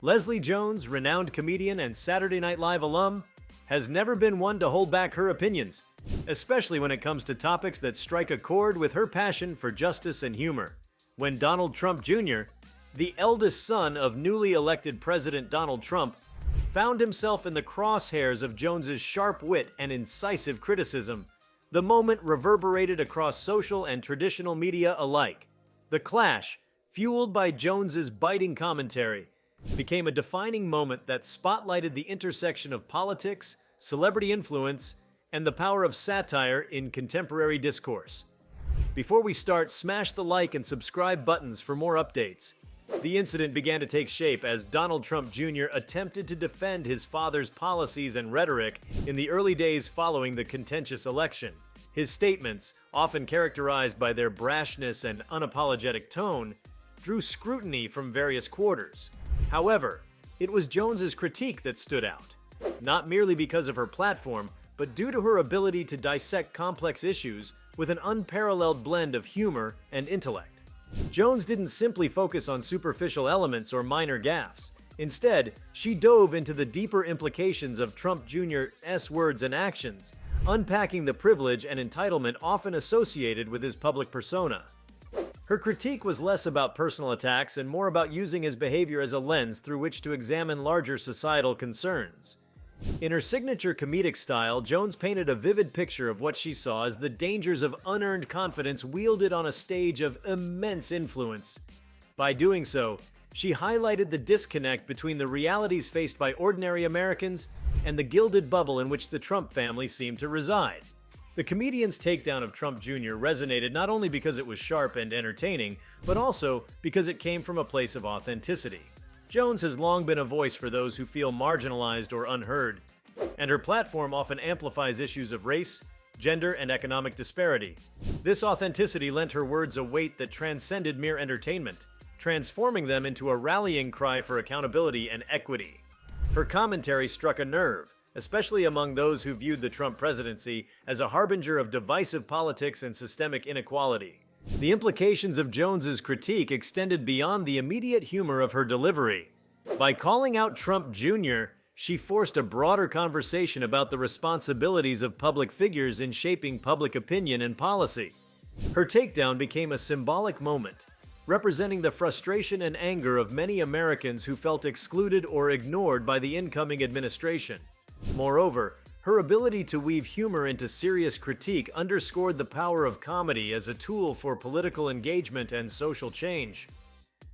Leslie Jones, renowned comedian and Saturday Night Live alum, has never been one to hold back her opinions, especially when it comes to topics that strike a chord with her passion for justice and humor. When Donald Trump Jr., the eldest son of newly elected President Donald Trump, found himself in the crosshairs of Jones's sharp wit and incisive criticism, the moment reverberated across social and traditional media alike. The clash, fueled by Jones's biting commentary, became a defining moment that spotlighted the intersection of politics, celebrity influence, and the power of satire in contemporary discourse. Before we start, smash the like and subscribe buttons for more updates. The incident began to take shape as Donald Trump Jr. attempted to defend his father's policies and rhetoric in the early days following the contentious election. His statements, often characterized by their brashness and unapologetic tone, drew scrutiny from various quarters. However, it was Jones's critique that stood out, not merely because of her platform, but due to her ability to dissect complex issues with an unparalleled blend of humor and intellect. Jones didn't simply focus on superficial elements or minor gaffes. Instead, she dove into the deeper implications of Trump Jr.'s words and actions, unpacking the privilege and entitlement often associated with his public persona. Her critique was less about personal attacks and more about using his behavior as a lens through which to examine larger societal concerns. In her signature comedic style, Jones painted a vivid picture of what she saw as the dangers of unearned confidence wielded on a stage of immense influence. By doing so, she highlighted the disconnect between the realities faced by ordinary Americans and the gilded bubble in which the Trump family seemed to reside. The comedian's takedown of Trump Jr. resonated not only because it was sharp and entertaining, but also because it came from a place of authenticity. Jones has long been a voice for those who feel marginalized or unheard, and her platform often amplifies issues of race, gender, and economic disparity. This authenticity lent her words a weight that transcended mere entertainment, transforming them into a rallying cry for accountability and equity. Her commentary struck a nerve, especially among those who viewed the Trump presidency as a harbinger of divisive politics and systemic inequality. The implications of Jones's critique extended beyond the immediate humor of her delivery. By calling out Trump Jr., she forced a broader conversation about the responsibilities of public figures in shaping public opinion and policy. Her takedown became a symbolic moment, representing the frustration and anger of many Americans who felt excluded or ignored by the incoming administration. Moreover, her ability to weave humor into serious critique underscored the power of comedy as a tool for political engagement and social change.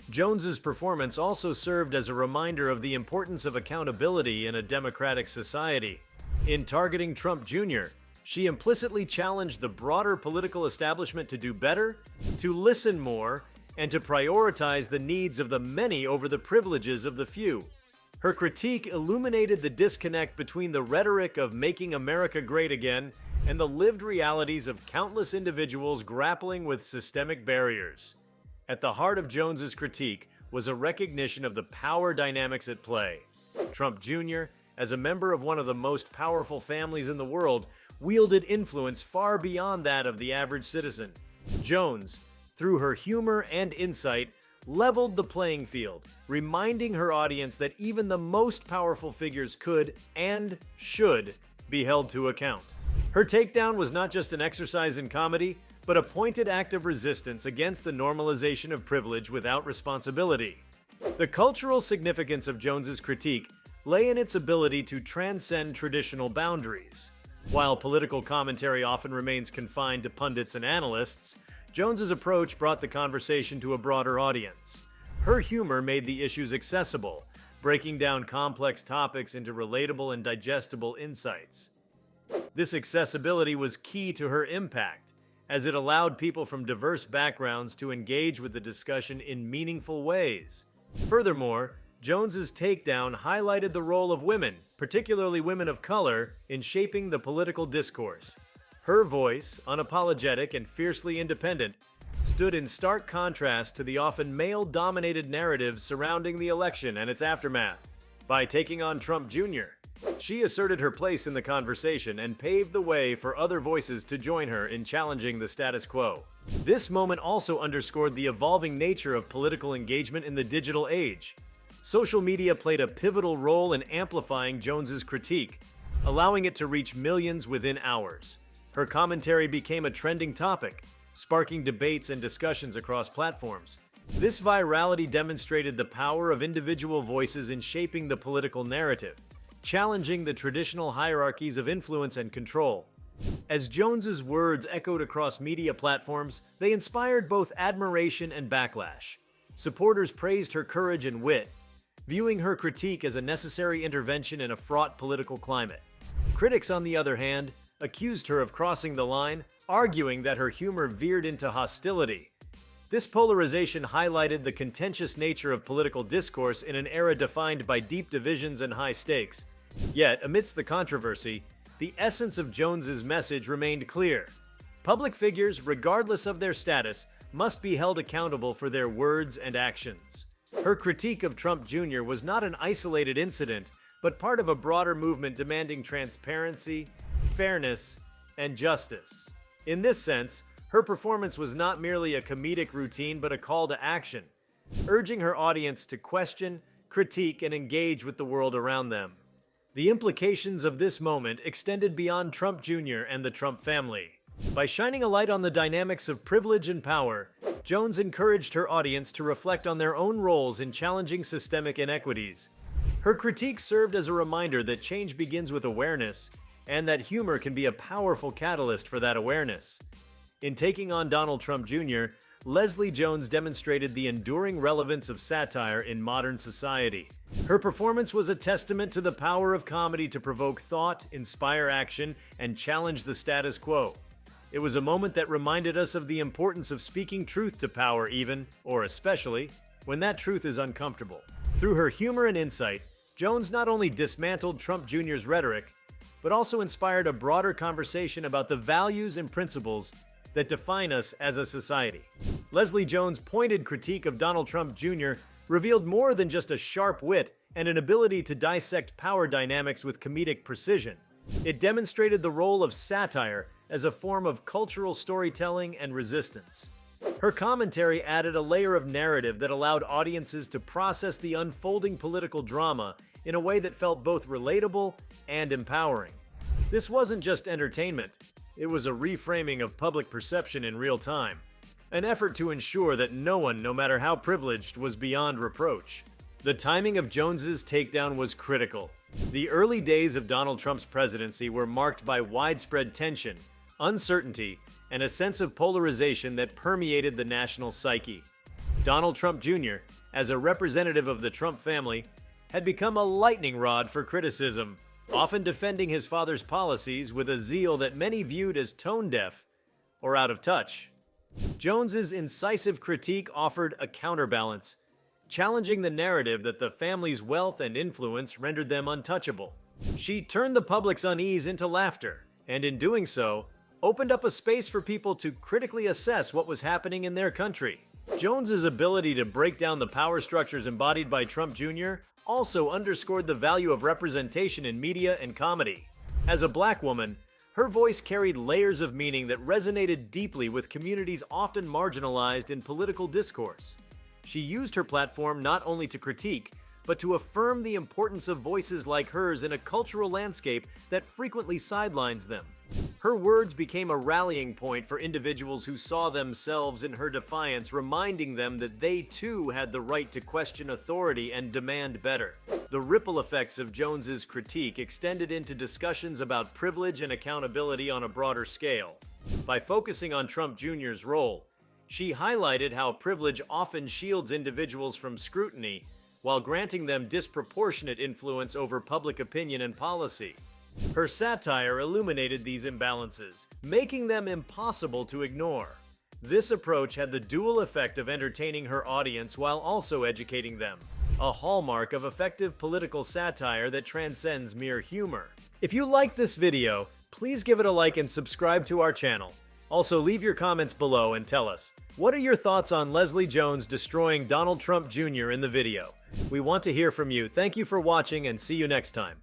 Jones's performance also served as a reminder of the importance of accountability in a democratic society. In targeting Trump Jr., she implicitly challenged the broader political establishment to do better, to listen more, and to prioritize the needs of the many over the privileges of the few. Her critique illuminated the disconnect between the rhetoric of making America great again and the lived realities of countless individuals grappling with systemic barriers. At the heart of Jones's critique was a recognition of the power dynamics at play. Trump Jr., as a member of one of the most powerful families in the world, wielded influence far beyond that of the average citizen. Jones, through her humor and insight, leveled the playing field, reminding her audience that even the most powerful figures could and should be held to account. Her takedown was not just an exercise in comedy, but a pointed act of resistance against the normalization of privilege without responsibility. The cultural significance of Jones's critique lay in its ability to transcend traditional boundaries. While political commentary often remains confined to pundits and analysts, Jones's approach brought the conversation to a broader audience. Her humor made the issues accessible, breaking down complex topics into relatable and digestible insights. This accessibility was key to her impact, as it allowed people from diverse backgrounds to engage with the discussion in meaningful ways. Furthermore, Jones's takedown highlighted the role of women, particularly women of color, in shaping the political discourse. Her voice, unapologetic and fiercely independent, stood in stark contrast to the often male-dominated narratives surrounding the election and its aftermath. By taking on Trump Jr., she asserted her place in the conversation and paved the way for other voices to join her in challenging the status quo. This moment also underscored the evolving nature of political engagement in the digital age. Social media played a pivotal role in amplifying Jones's critique, allowing it to reach millions within hours. Her commentary became a trending topic, sparking debates and discussions across platforms. This virality demonstrated the power of individual voices in shaping the political narrative, challenging the traditional hierarchies of influence and control. As Jones's words echoed across media platforms, they inspired both admiration and backlash. Supporters praised her courage and wit, viewing her critique as a necessary intervention in a fraught political climate. Critics, on the other hand, accused her of crossing the line, arguing that her humor veered into hostility. This polarization highlighted the contentious nature of political discourse in an era defined by deep divisions and high stakes. Yet, amidst the controversy, the essence of Jones's message remained clear. Public figures, regardless of their status, must be held accountable for their words and actions. Her critique of Trump Jr. was not an isolated incident, but part of a broader movement demanding transparency, fairness, and justice. In this sense, her performance was not merely a comedic routine but a call to action, urging her audience to question, critique, and engage with the world around them. The implications of this moment extended beyond Trump Jr. and the Trump family. By shining a light on the dynamics of privilege and power, Jones encouraged her audience to reflect on their own roles in challenging systemic inequities. Her critique served as a reminder that change begins with awareness, and that humor can be a powerful catalyst for that awareness. In taking on Donald Trump Jr., Leslie Jones demonstrated the enduring relevance of satire in modern society. Her performance was a testament to the power of comedy to provoke thought, inspire action, and challenge the status quo. It was a moment that reminded us of the importance of speaking truth to power even, or especially, when that truth is uncomfortable. Through her humor and insight, Jones not only dismantled Trump Jr.'s rhetoric, but also inspired a broader conversation about the values and principles that define us as a society. Leslie Jones' pointed critique of Donald Trump Jr. revealed more than just a sharp wit and an ability to dissect power dynamics with comedic precision. It demonstrated the role of satire as a form of cultural storytelling and resistance. Her commentary added a layer of narrative that allowed audiences to process the unfolding political drama in a way that felt both relatable and empowering. This wasn't just entertainment, it was a reframing of public perception in real time, an effort to ensure that no one, no matter how privileged, was beyond reproach. The timing of Jones's takedown was critical. The early days of Donald Trump's presidency were marked by widespread tension, uncertainty, and a sense of polarization that permeated the national psyche. Donald Trump Jr., as a representative of the Trump family, had become a lightning rod for criticism, often defending his father's policies with a zeal that many viewed as tone-deaf or out of touch. Jones's incisive critique offered a counterbalance, challenging the narrative that the family's wealth and influence rendered them untouchable. She turned the public's unease into laughter, and in doing so, opened up a space for people to critically assess what was happening in their country. Jones's ability to break down the power structures embodied by Trump Jr. also underscored the value of representation in media and comedy. As a black woman, her voice carried layers of meaning that resonated deeply with communities often marginalized in political discourse. She used her platform not only to critique, but to affirm the importance of voices like hers in a cultural landscape that frequently sidelines them. Her words became a rallying point for individuals who saw themselves in her defiance, reminding them that they too had the right to question authority and demand better. The ripple effects of Jones's critique extended into discussions about privilege and accountability on a broader scale. By focusing on Trump Jr.'s role, she highlighted how privilege often shields individuals from scrutiny, while granting them disproportionate influence over public opinion and policy. Her satire illuminated these imbalances, making them impossible to ignore. This approach had the dual effect of entertaining her audience while also educating them, a hallmark of effective political satire that transcends mere humor. If you liked this video, please give it a like and subscribe to our channel. Also, leave your comments below and tell us, what are your thoughts on Leslie Jones destroying Donald Trump Jr. in the video? We want to hear from you. Thank you for watching and see you next time.